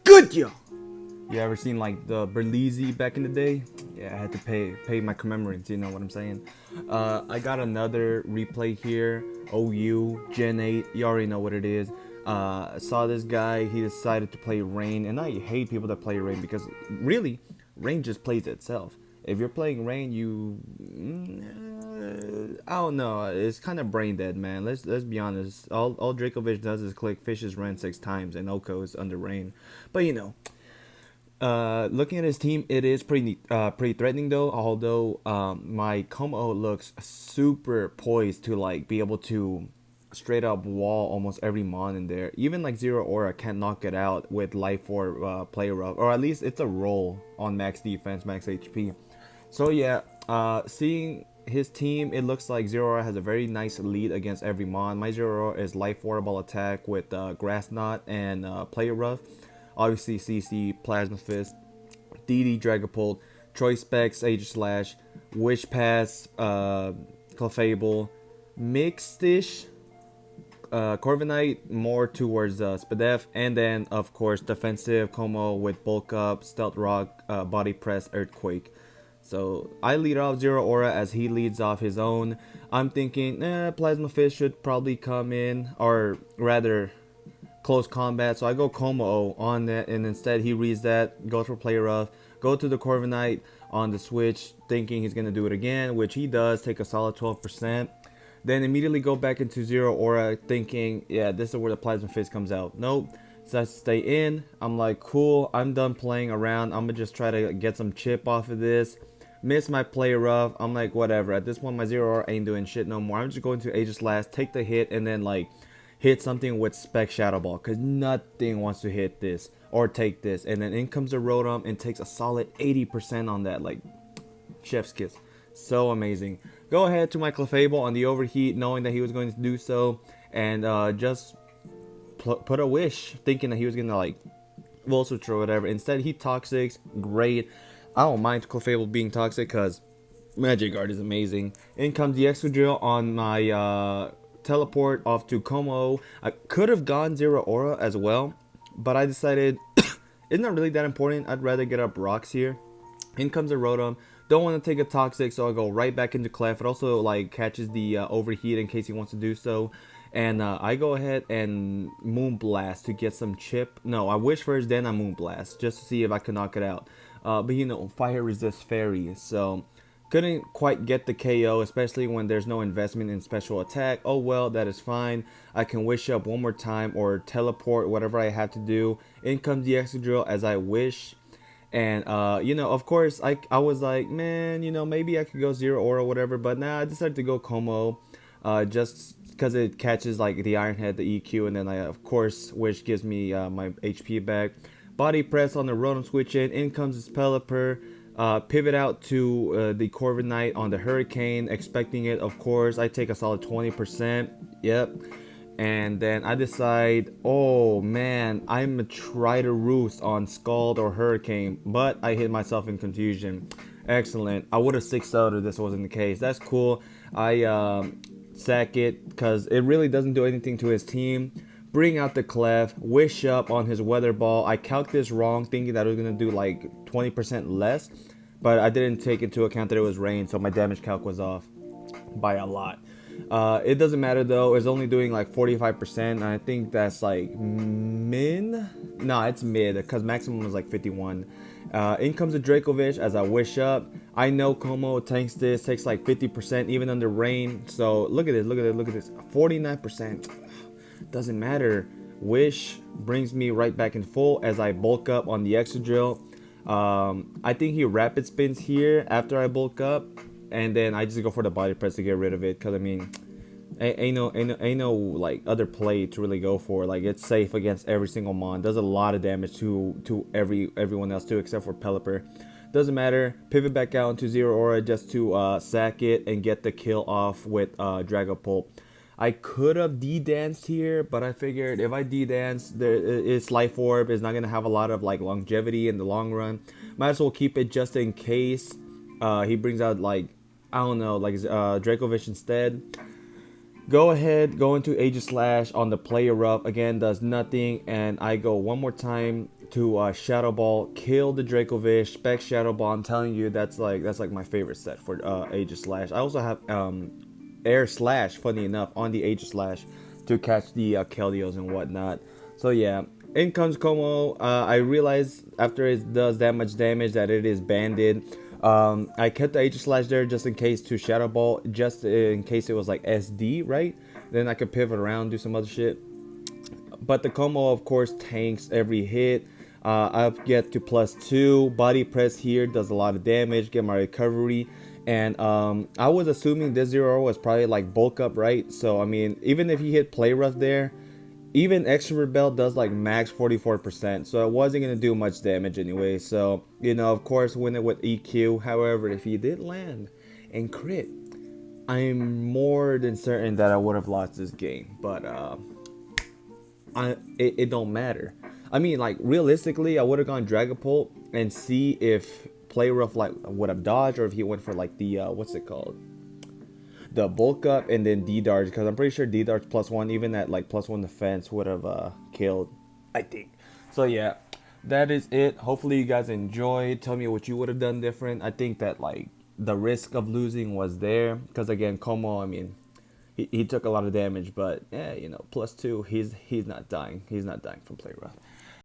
good, yo. You ever seen like the Berlizzi back in the day? Yeah, I had to pay my commemorance. You know what I'm saying? I got another replay here. OU Gen 8. You already know what it is. Saw this guy. He decided to play Rain, and I hate people that play Rain because really, Rain just plays itself. If you're playing Rain, I don't know. It's kind of brain dead, man. Let's be honest. All Dracovic does is click Fish's Ren 6 times, and Oko is under Rain. But you know, looking at his team, it is pretty threatening though. Although my Como looks super poised to like be able to straight up wall almost every mon in there. Even like Zero Aura can't knock it out with Life or Player Rough, or at least it's a roll on max defense, max HP. So yeah, seeing his team, it looks like Zero Aura has a very nice lead against every mon. My Zero Aura is Life Orb attack with Grass Knot and Player Rough. Obviously CC, Plasma Fist, DD Dragapult, Troy Specs, Age Slash, Wish Pass, Clefable, Mixedish, Corviknight more towards Spadef, and then of course defensive Como with Bulk Up, Stealth Rock, Body Press, Earthquake. So I lead off Zero Aura as he leads off his own. I'm thinking Plasma Fist should probably come in, or rather close combat. So I go Como on that, and instead he reads that, goes for Player Rough, go to the Corviknight on the switch, thinking he's going to do it again, which he does, take a solid 12%. Then immediately go back into Zero Aura, thinking, yeah, this is where the Plasma Fist comes out. Nope. So I stay in. I'm like, cool, I'm done playing around. I'm going to just try to get some chip off of this. Miss my Player Rough. I'm like, whatever. At this point, my Zero Aura ain't doing shit no more. I'm just going to Aegis Last, take the hit, and then like hit something with Spec Shadow Ball, because nothing wants to hit this or take this. And then in comes the Rotom and takes a solid 80% on that. Like, chef's kiss. So amazing. Go ahead to my Clefable on the overheat, knowing that he was going to do so, and just put a wish, thinking that he was going to like Volt Switch or whatever. Instead, he Toxics. Great. I don't mind Clefable being toxic because Magic Guard is amazing. In comes the Excadrill on my teleport off to Como. I could have gone Zero Aura as well, but I decided it's not really that important. I'd rather get up rocks here. In comes a Rotom. Don't want to take a Toxic, so I'll go right back into Clef. It also like catches the overheat in case he wants to do so. And I go ahead and Moonblast to get some chip. No, I wish first, then I Moonblast, just to see if I can knock it out. But you know, Fire Resist Fairy, so couldn't quite get the KO, especially when there's no investment in special attack. Oh well, that is fine. I can wish up one more time or teleport, whatever I have to do. In comes the Excadrill as I wish. And you know, of course, I was like, man, you know, maybe I could go Zero Aura or whatever, but nah, I decided to go Como, just because it catches like the Iron Head, the EQ, and then I of course Wish gives me my HP back. Body Press on the Rotom switch in comes his Pelipper, pivot out to the Corviknight on the Hurricane, expecting it, of course. I take a solid 20%, yep. And then I decide, oh man, I'm gonna try to roost on Scald or Hurricane, but I hit myself in confusion. Excellent. I would have 6-0'd if this wasn't the case. That's cool. I sack it because it really doesn't do anything to his team. Bring out the Clef, wish up on his Weather Ball. I calc this wrong, thinking that it was gonna do like 20% less, but I didn't take into account that it was rain, so my damage calc was off by a lot. It doesn't matter though, it's only doing like 45%, and I think that's like min? No, it's mid, because maximum was like 51. In comes the Dracovic as I wish up. I know Como tanks this, takes like 50% even under rain, so look at this, look at this, look at this, 49%. Doesn't matter. Wish brings me right back in full as I bulk up on the Excadrill. I think he rapid spins here after I bulk up, and then I just go for the Body Press to get rid of it, because I mean, ain't no like other play to really go for. Like, it's safe against every single mon, does a lot of damage to everyone else too, except for Pelipper. Doesn't matter. Pivot back out into Zero Aura just to sack it and get the kill off with Dragapult. I could have D-danced here, but I figured if I D-dance, it's Life Orb is not going to have a lot of like longevity in the long run. Might as well keep it just in case he brings out like, I don't know, like Dracovic instead. Go ahead, go into Aegis Slash on the Player Up. Again, does nothing, and I go one more time to Shadow Ball, kill the Dracovish, spec Shadow Ball. I'm telling you, that's like my favorite set for Aegis Slash. I also have Air Slash, funny enough, on the Aegis Slash to catch the Keldeos and whatnot. So yeah, in comes Como. I realized after it does that much damage that it is banded. I kept the Aegis Slash there just in case to Shadow Ball, just in case it was like SD, right? Then I could pivot around, do some other shit. But the Como, of course, tanks every hit. I get to +2. Body press here does a lot of damage. Get my recovery. And I was assuming this zero was probably like bulk up, right? So, I mean, even if he hit play rough there, even extra rebel does like max 44%. So it wasn't going to do much damage anyway. So, you know, of course, win it with EQ. However, if he did land and crit, I'm more than certain that I would have lost this game. But, it don't matter. I mean, like realistically, I would have gone Dragapult and see if Play Rough like would have dodged, or if he went for like the what's it called, the bulk up and then D Darts, because I'm pretty sure D Darts +1, even at like +1 defense, would have killed. I think. So yeah, that is it. Hopefully you guys enjoyed. Tell me what you would have done different. I think that like the risk of losing was there, because again, Como, I mean, he took a lot of damage, but yeah, you know, +2, he's not dying. He's not dying from Play Rough.